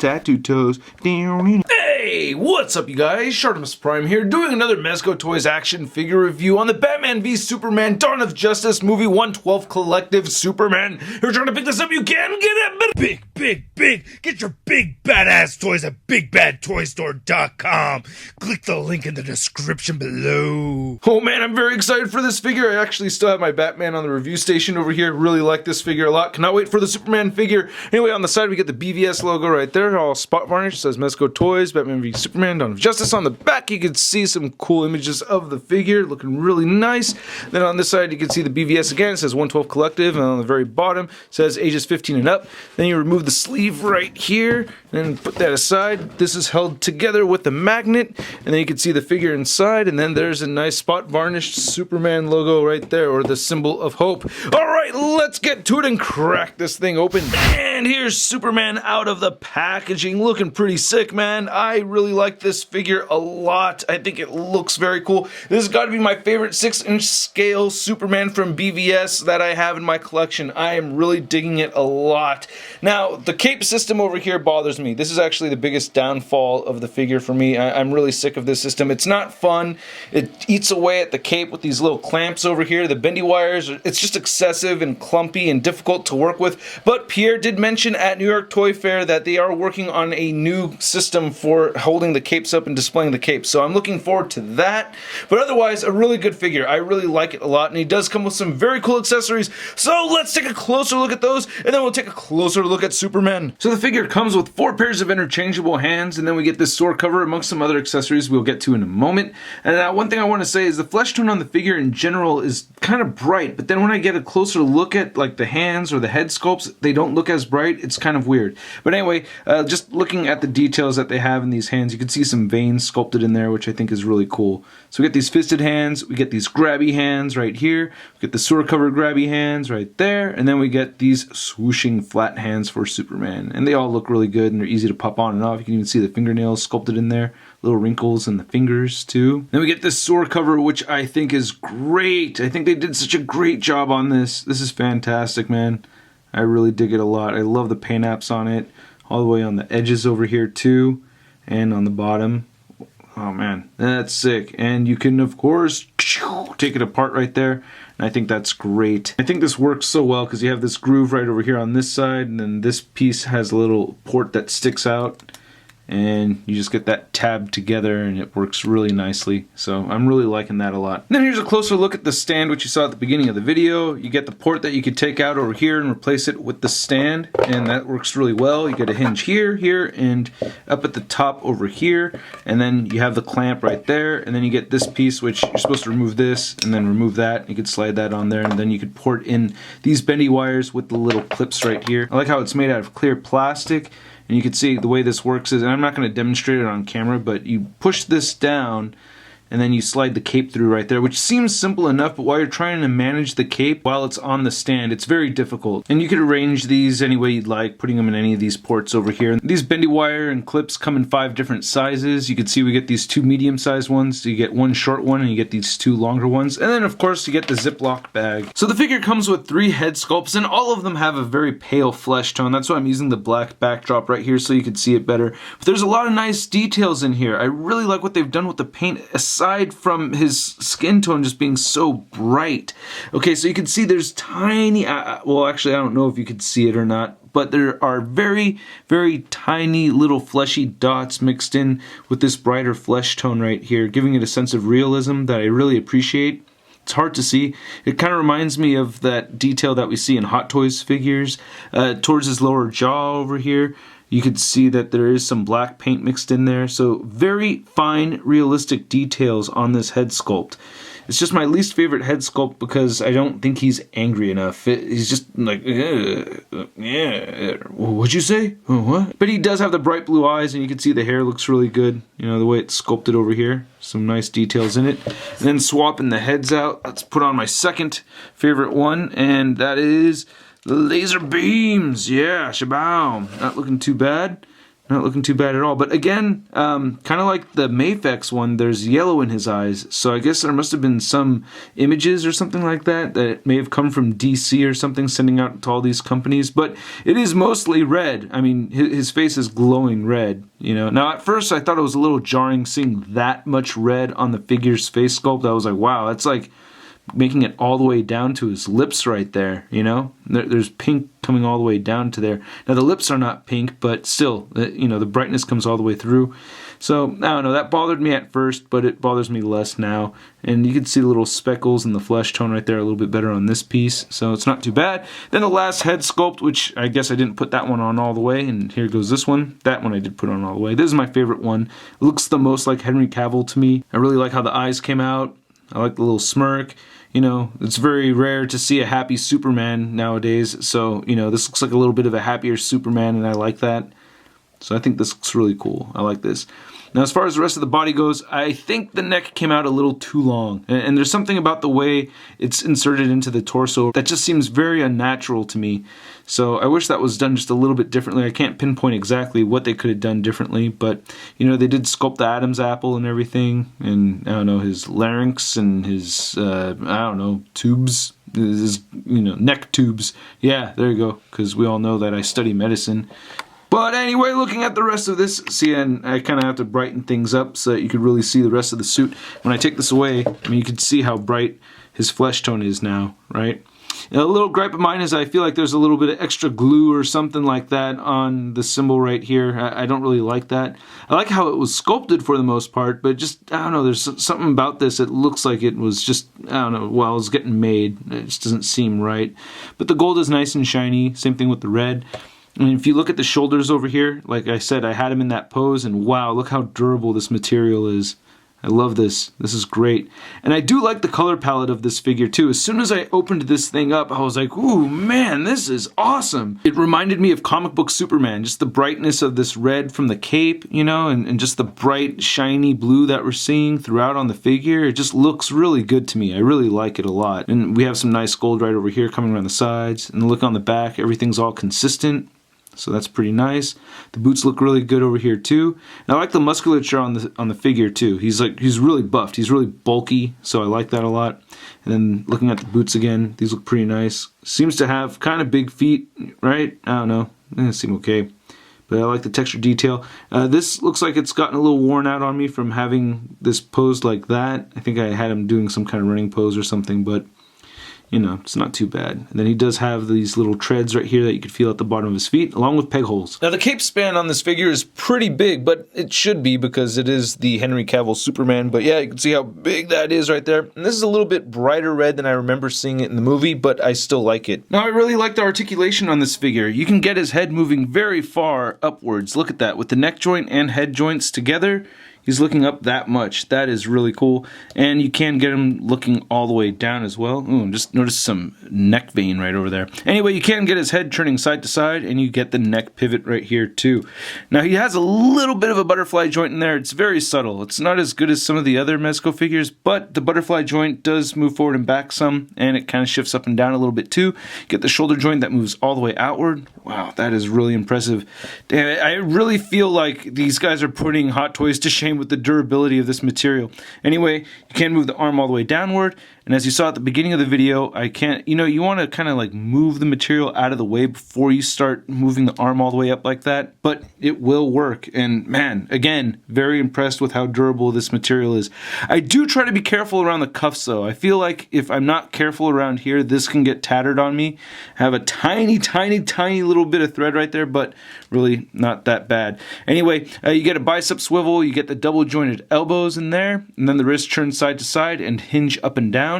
tattoo toes. Hey, what's up you guys? ShartimusPrime here, doing another Mezco Toys action figure review on the Batman v Superman Dawn of Justice movie 112 Collective Superman. If you're trying to pick this up, you can get it. Big. Get your big badass toys at BigBadToyStore.com. Click the link in the description below. Oh man, I'm very excited for this figure. I actually still have my Batman on the review station over here. Really like this figure a lot. Cannot wait for the Superman figure. Anyway, on the side we get the BVS logo right there, all spot varnished. It says Mezco Toys, Batman v Superman, Dawn of Justice. On the back you can see some cool images of the figure, looking really nice. Then on this side you can see the BVS again. It says 112 Collective, and on the very bottom it says ages 15 and up. Then you remove the sleeve right here and put that aside. This is held together with the magnet, and then you can see the figure inside, and then there's a nice spot varnished Superman logo right there, or the symbol of hope. Alright, let's get to it and crack this thing open. And here's Superman out of the packaging, looking pretty sick, man. I really like this figure a lot. I think it looks very cool. This has got to be my favorite 6-inch scale Superman from BVS that I have in my collection. I am really digging it a lot. Now, the cape system over here bothers me. This is actually the biggest downfall of the figure for me. I'm really sick of this system. It's not fun. It eats away at the cape with these little clamps over here. The bendy wires, it's just excessive and clumpy and difficult to work with. But Pierre did mention at New York Toy Fair that they are working on a new system for holding the capes up and displaying the capes. So I'm looking forward to that. But otherwise, a really good figure. I really like it a lot, and he does come with some very cool accessories. So let's take a closer look at those, and then we'll take a closer look at Superman. So the figure comes with 4 pairs of interchangeable hands, and then we get this sword cover amongst some other accessories we'll get to in a moment. And one thing I want to say is the flesh tone on the figure in general is kind of bright, but then when I get a closer look at like the hands or the head sculpts, they don't look as bright. It's kind of weird. But anyway, just looking at the details that they have in these hands, you can see some veins sculpted in there, which I think is really cool. So we get these fisted hands, we get these grabby hands right here, we get the sword cover grabby hands right there, and then we get these swooshing flat hands for Superman. And they all look really good, and they're easy to pop on and off. You can even see the fingernails sculpted in there, little wrinkles in the fingers too. Then we get this sword cover, which I think is great. I think they did such a great job on this. This is fantastic, man. I really dig it a lot. I love the paint apps on it, all the way on the edges over here too, and on the bottom. Oh man, that's sick. And you can, of course, take it apart right there. And I think that's great. I think this works so well because you have this groove right over here on this side, and then this piece has a little port that sticks out. And you just get that tab together, and it works really nicely. So I'm really liking that a lot. And then here's a closer look at the stand, which you saw at the beginning of the video. You get the port that you could take out over here and replace it with the stand, and that works really well. You get a hinge here, and up at the top over here, and then you have the clamp right there, and then you get this piece, which you're supposed to remove this, and then remove that. You could slide that on there, and then you could port in these bendy wires with the little clips right here. I like how it's made out of clear plastic. And you can see the way this works is, and I'm not going to demonstrate it on camera, but you push this down and then you slide the cape through right there, which seems simple enough, but while you're trying to manage the cape while it's on the stand, it's very difficult. And you could arrange these any way you'd like, putting them in any of these ports over here. These bendy wire and clips come in 5 different sizes. You can see we get these 2 medium-sized ones, so you get 1 short one, and you get these 2 longer ones. And then, of course, you get the Ziploc bag. So the figure comes with 3 head sculpts, and all of them have a very pale flesh tone. That's why I'm using the black backdrop right here so you can see it better. But there's a lot of nice details in here. I really like what they've done with the paint, aside from his skin tone just being so bright. Okay, so you can see there's tiny, well actually I don't know if you could see it or not, but there are very, very tiny little fleshy dots mixed in with this brighter flesh tone right here, giving it a sense of realism that I really appreciate. It's hard to see. It kind of reminds me of that detail that we see in Hot Toys figures. Towards his lower jaw over here, you could see that there is some black paint mixed in there. So very fine, realistic details on this head sculpt. It's just my least favorite head sculpt because I don't think he's angry enough. He's just like, yeah, what'd you say? What? But he does have the bright blue eyes, and you can see the hair looks really good. You know, the way it's sculpted over here. Some nice details in it. And then swapping the heads out, let's put on my second favorite one, and that is the laser beams. Yeah, shabow. Not looking too bad. Not looking too bad at all. But again, kind of like the Mafex one, there's yellow in his eyes. So I guess there must have been some images or something like that that may have come from DC or something, sending out to all these companies. But it is mostly red. I mean, his face is glowing red, you know. Now, at first, I thought it was a little jarring seeing that much red on the figure's face sculpt. I was like, wow, that's like making it all the way down to his lips right there, you know. There's pink coming all the way down to there. Now the lips are not pink, but still, you know, the brightness comes all the way through. So I don't know, that bothered me at first, but it bothers me less now. And you can see the little speckles and the flesh tone right there a little bit better on this piece, so it's not too bad. Then the last head sculpt, which I guess I didn't put that one on all the way, and here goes this one. That one I did put on all the way. This is my favorite one. It looks the most like Henry Cavill to me. I really like how the eyes came out. I like the little smirk. You know, it's very rare to see a happy Superman nowadays, so, you know, this looks like a little bit of a happier Superman, and I like that. So I think this looks really cool. I like this. Now, as far as the rest of the body goes, I think the neck came out a little too long. And there's something about the way it's inserted into the torso that just seems very unnatural to me. So I wish that was done just a little bit differently. I can't pinpoint exactly what they could have done differently, but, you know, they did sculpt the Adam's apple and everything, and, I don't know, his larynx and his, I don't know, tubes, his, you know, neck tubes. Yeah, there you go, because we all know that I study medicine. But anyway, looking at the rest of this, see, and I kind of have to brighten things up so that you could really see the rest of the suit. When I take this away, I mean, you can see how bright his flesh tone is now, right? And a little gripe of mine is I feel like there's a little bit of extra glue or something like that on the symbol right here. I don't really like that. I like how it was sculpted for the most part, but just, I don't know, there's something about this. It looks like it was just, I don't know, while it was getting made. It just doesn't seem right. But the gold is nice and shiny. Same thing with the red. And if you look at the shoulders over here, like I said, I had him in that pose, and wow, look how durable this material is. I love this. This is great. And I do like the color palette of this figure too. As soon as I opened this thing up, I was like, ooh, man, this is awesome. It reminded me of comic book Superman, just the brightness of this red from the cape, you know, and just the bright, shiny blue that we're seeing throughout on the figure. It just looks really good to me. I really like it a lot. And we have some nice gold right over here coming around the sides. And look on the back, everything's all consistent. So that's pretty nice. The boots look really good over here too. And I like the musculature on the figure too. He's really buffed. He's really bulky, so I like that a lot. And then looking at the boots again, these look pretty nice. Seems to have kind of big feet, right? I don't know. They seem okay. But I like the texture detail. This looks like it's gotten a little worn out on me from having this posed like that. I think I had him doing some kind of running pose or something, but you know, it's not too bad. And then he does have these little treads right here that you could feel at the bottom of his feet, along with peg holes. Now the cape span on this figure is pretty big, but it should be because it is the Henry Cavill Superman. But yeah, you can see how big that is right there. And this is a little bit brighter red than I remember seeing it in the movie, but I still like it. Now I really like the articulation on this figure. You can get his head moving very far upwards. Look at that, with the neck joint and head joints together. He's looking up that much. That is really cool. And you can get him looking all the way down as well. Ooh, just notice some neck vein right over there. Anyway, you can get his head turning side to side, and you get the neck pivot right here too. Now he has a little bit of a butterfly joint in there. It's very subtle. It's not as good as some of the other Mezco figures, but the butterfly joint does move forward and back some, and it kind of shifts up and down a little bit too. Get the shoulder joint that moves all the way outward. Wow, that is really impressive. Damn it, I really feel like these guys are putting Hot Toys to shame with the durability of this material. Anyway, you can move the arm all the way downward, and as you saw at the beginning of the video, I can't, you know, you want to kind of like move the material out of the way before you start moving the arm all the way up like that, but it will work. And man, again, very impressed with how durable this material is. I do try to be careful around the cuffs though. I feel like if I'm not careful around here, this can get tattered on me. I have a tiny little bit of thread right there, but really not that bad. Anyway, you get a bicep swivel, you get the double jointed elbows in there, and then the wrist turns side to side and hinge up and down.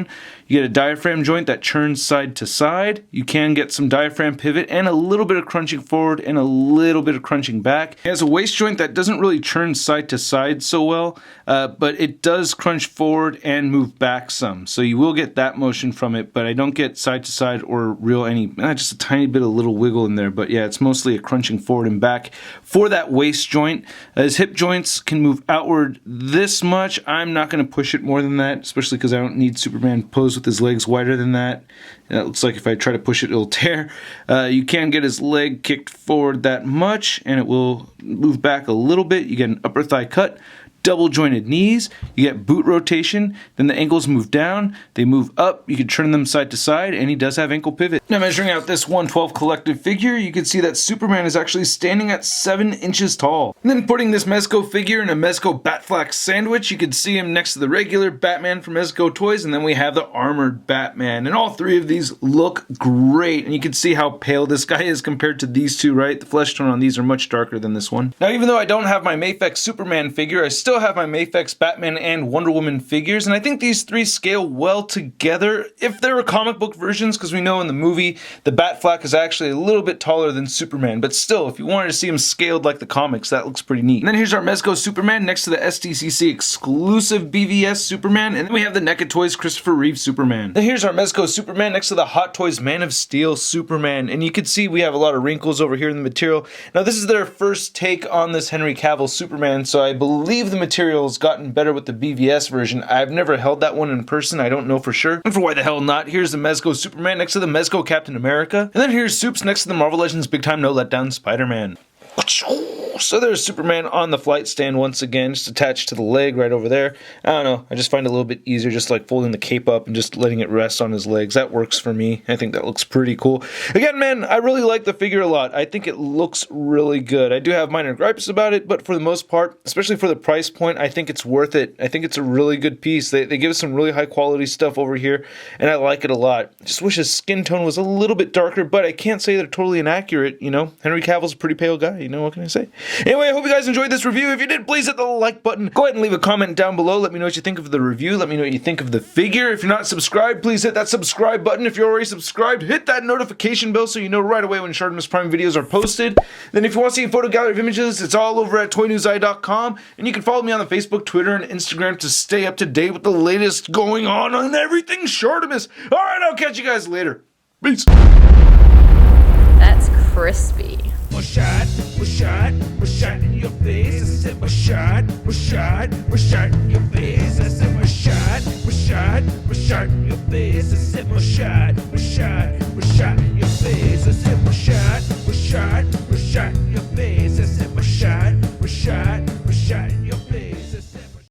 You get a diaphragm joint that churns side to side. You can get some diaphragm pivot and a little bit of crunching forward and a little bit of crunching back. It has a waist joint that doesn't really churn side to side so well, but it does crunch forward and move back some. So you will get that motion from it, but I don't get side to side or just a tiny bit of little wiggle in there. But yeah, it's mostly a crunching forward and back for that waist joint. His hip joints can move outward this much. I'm not going to push it more than that, especially because I don't need Superman posed with his legs wider than that. And it looks like if I try to push it, it'll tear. You can get his leg kicked forward that much, and it will move back a little bit. You get an upper thigh cut, double jointed knees, you get boot rotation, then the ankles move down, they move up, you can turn them side to side, and he does have ankle pivot. Now measuring out this 112 collective figure, you can see that Superman is actually standing at 7 inches tall. And then putting this Mezco figure in a Mezco Batfleck sandwich, you can see him next to the regular Batman from Mezco Toyz, and then we have the armored Batman. And all three of these look great, and you can see how pale this guy is compared to these two, right? The flesh tone on these are much darker than this one. Now even though I don't have my Mafex Superman figure, I still have my Mafex Batman and Wonder Woman figures, and I think these three scale well together if they were comic book versions, because we know in the movie the Batfleck is actually a little bit taller than Superman, but still, if you wanted to see him scaled like the comics, that looks pretty neat. And then here's our Mezco Superman next to the SDCC exclusive BVS Superman, and then we have the NECA Toys Christopher Reeve Superman. Then here's our Mezco Superman next to the Hot Toys Man of Steel Superman, and you can see we have a lot of wrinkles over here in the material. Now this is their first take on this Henry Cavill Superman, so I believe the material's gotten better with the BVS version. I've never held that one in person, I don't know for sure. And for why the hell not, here's the Mezco Superman next to the Mezco Captain America, and then here's Supes next to the Marvel Legends Big Time No Letdown Spider-Man. So there's Superman on the flight stand once again, just attached to the leg right over there. I don't know, I just find it a little bit easier just like folding the cape up and just letting it rest on his legs. That works for me. I think that looks pretty cool. Again, man, I really like the figure a lot. I think it looks really good. I do have minor gripes about it, but for the most part, especially for the price point, I think it's worth it. I think it's a really good piece. They give us some really high quality stuff over here, and I like it a lot. Just wish his skin tone was a little bit darker, but I can't say they're totally inaccurate, you know? Henry Cavill's a pretty pale guy, you know, what can I say? Anyway, I hope you guys enjoyed this review. If you did, please hit the like button. Go ahead and leave a comment down below. Let me know what you think of the review. Let me know what you think of the figure. If you're not subscribed, please hit that subscribe button. If you're already subscribed, hit that notification bell so you know right away when ShartimusPrime videos are posted. Then if you want to see a photo gallery of images, it's all over at toynewseye.com. And you can follow me on the Facebook, Twitter, and Instagram to stay up to date with the latest going on everything Shartimus. Alright, I'll catch you guys later. Peace. That's crispy. We're shot in your face. I said we're shot in your face. I said we're shot in your face. I said we're shot.